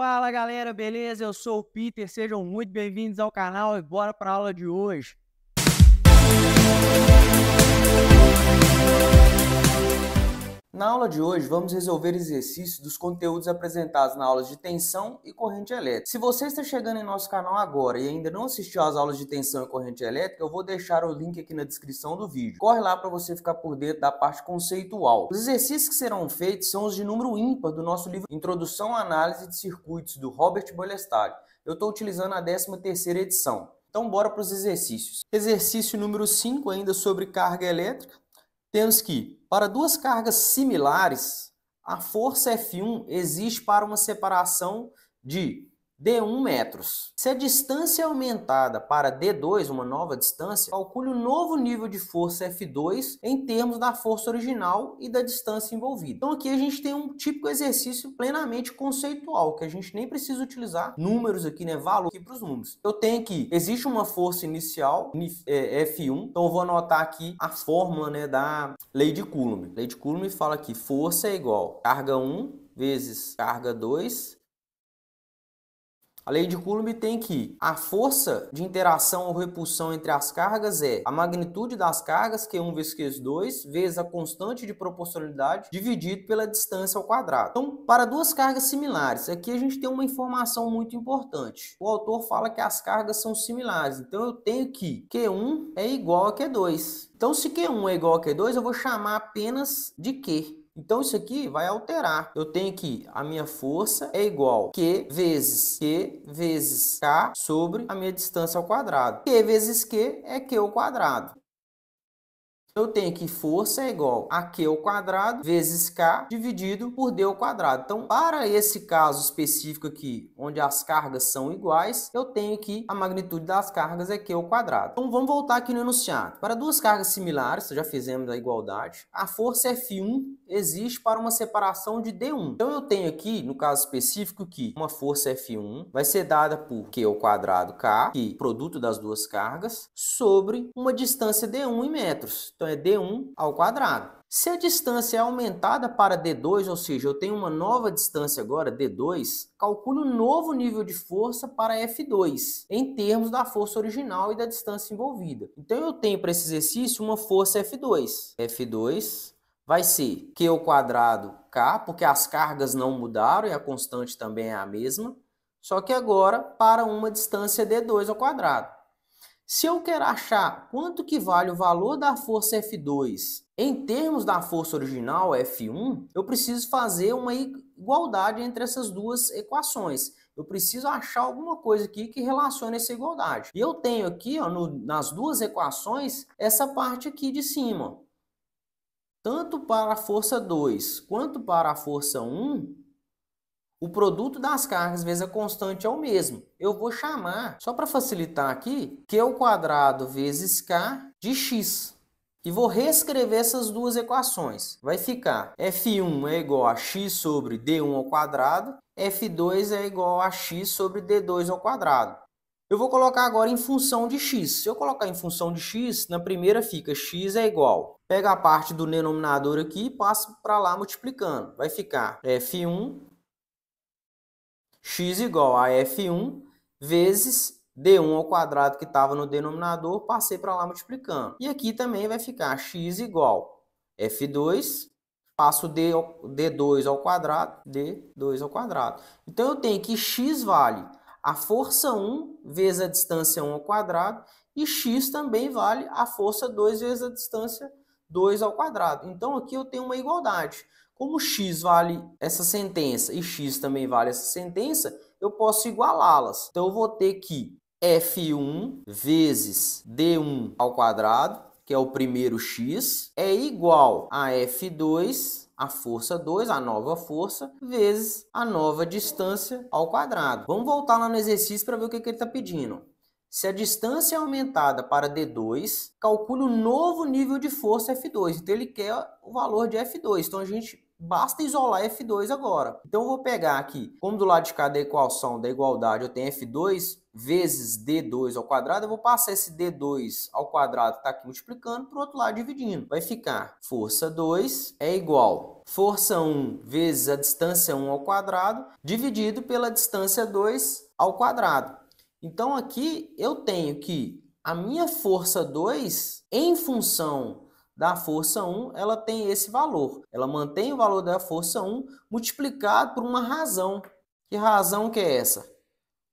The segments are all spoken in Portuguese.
Fala galera, beleza? Eu sou o Peter, sejam muito bem-vindos ao canal e bora para a aula de hoje. Na aula de hoje, vamos resolver exercícios dos conteúdos apresentados na aula de tensão e corrente elétrica. Se você está chegando em nosso canal agora e ainda não assistiu às aulas de tensão e corrente elétrica, eu vou deixar o link aqui na descrição do vídeo. Corre lá para você ficar por dentro da parte conceitual. Os exercícios que serão feitos são os de número ímpar do nosso livro Introdução à Análise de Circuitos, do Robert Boylestad. Eu estou utilizando a 13ª edição. Então, bora para os exercícios. Exercício número 5, ainda sobre carga elétrica. Temos que, para duas cargas similares, a força F1 existe para uma separação de D1 metros. Se a distância é aumentada para D2, uma nova distância, calcule o novo nível de força F2 em termos da força original e da distância envolvida. Então aqui a gente tem um típico exercício plenamente conceitual, que a gente nem precisa utilizar números aqui, né, valor aqui para os números. Eu tenho que existe uma força inicial, F1, então eu vou anotar aqui a fórmula, né, da lei de Coulomb. Lei de Coulomb fala que força é igual a carga 1 vezes carga 2. A lei de Coulomb tem que a força de interação ou repulsão entre as cargas é a magnitude das cargas, Q1 vezes Q2, vezes a constante de proporcionalidade, dividido pela distância ao quadrado. Então, para duas cargas similares, aqui a gente tem uma informação muito importante. O autor fala que as cargas são similares, então eu tenho que Q1 é igual a Q2. Então, se Q1 é igual a Q2, eu vou chamar apenas de Q. Então, isso aqui vai alterar. Eu tenho que a minha força é igual a Q vezes K sobre a minha distância ao quadrado. Q vezes Q é Q ao quadrado. Eu tenho que força é igual a Q ao quadrado vezes K dividido por D ao quadrado. Então, para esse caso específico aqui, onde as cargas são iguais, eu tenho que a magnitude das cargas é Q ao quadrado. Então, vamos voltar aqui no enunciado. Para duas cargas similares, já fizemos a igualdade, a força F1 existe para uma separação de D1. Então, eu tenho aqui, no caso específico, que uma força F1 vai ser dada por Q ao quadrado K, que é produto das duas cargas, sobre uma distância D1 em metros. Então, é D1 ao quadrado. Se a distância é aumentada para D2, ou seja, eu tenho uma nova distância agora, D2, calcule um novo nível de força para F2, em termos da força original e da distância envolvida. Então, eu tenho para esse exercício uma força F2. F2 vai ser Q ao quadrado K, porque as cargas não mudaram e a constante também é a mesma, só que agora para uma distância D2 ao quadrado. Se eu quero achar quanto que vale o valor da força F2 em termos da força original, F1, eu preciso fazer uma igualdade entre essas duas equações. Eu preciso achar alguma coisa aqui que relacione essa igualdade. E eu tenho aqui, ó, nas duas equações, essa parte aqui de cima. Tanto para a força 2 quanto para a força 1, o produto das cargas vezes a constante é o mesmo. Eu vou chamar, só para facilitar aqui, Q ao quadrado vezes K de X. E vou reescrever essas duas equações. Vai ficar F1 é igual a X sobre D1 ao quadrado, F2 é igual a X sobre D2 ao quadrado. Eu vou colocar agora em função de X. Se eu colocar em função de X, na primeira fica X é igual. Pega a parte do denominador aqui e passa para lá multiplicando. Vai ficar F1 X igual a F1 vezes D1 ao quadrado que estava no denominador, passei para lá multiplicando. E aqui também vai ficar X igual a F2, passo D2 ao quadrado, D2 ao quadrado. Então eu tenho que X vale a força 1 vezes a distância 1 ao quadrado e X também vale a força 2 vezes a distância 2 ao quadrado. Então aqui eu tenho uma igualdade. Como x vale essa sentença e x também vale essa sentença, eu posso igualá-las. Então, eu vou ter que F1 vezes D1 ao quadrado, que é o primeiro x, é igual a F2, a força 2, a nova força, vezes a nova distância ao quadrado. Vamos voltar lá no exercício para ver o que ele está pedindo. Se a distância é aumentada para D2, calcule o novo nível de força F2. Então, ele quer o valor de F2. Então, a gente basta isolar F2 agora. Então eu vou pegar aqui, como do lado de cá da equação da igualdade eu tenho F2 vezes D2 ao quadrado, eu vou passar esse D2 ao quadrado que está aqui multiplicando para o outro lado dividindo. Vai ficar força 2 é igual força 1 vezes a distância 1 ao quadrado dividido pela distância 2 ao quadrado. Então aqui eu tenho que a minha força 2 em função da força 1, ela tem esse valor. Ela mantém o valor da força 1 multiplicado por uma razão. Que razão que é essa?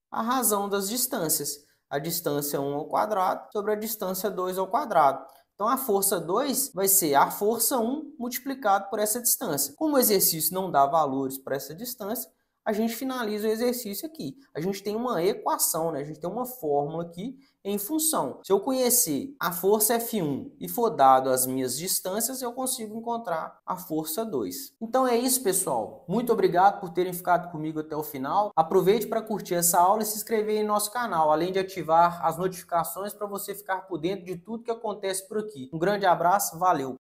A razão das distâncias. A distância 1 ao quadrado sobre a distância 2 ao quadrado. Então, a força 2 vai ser a força 1 multiplicado por essa distância. Como o exercício não dá valores para essa distância, a gente finaliza o exercício aqui. A gente tem uma equação, né? A gente tem uma fórmula aqui em função. Se eu conhecer a força F1 e for dado as minhas distâncias, eu consigo encontrar a força 2. Então é isso, pessoal. Muito obrigado por terem ficado comigo até o final. Aproveite para curtir essa aula e se inscrever em nosso canal, além de ativar as notificações para você ficar por dentro de tudo que acontece por aqui. Um grande abraço, valeu!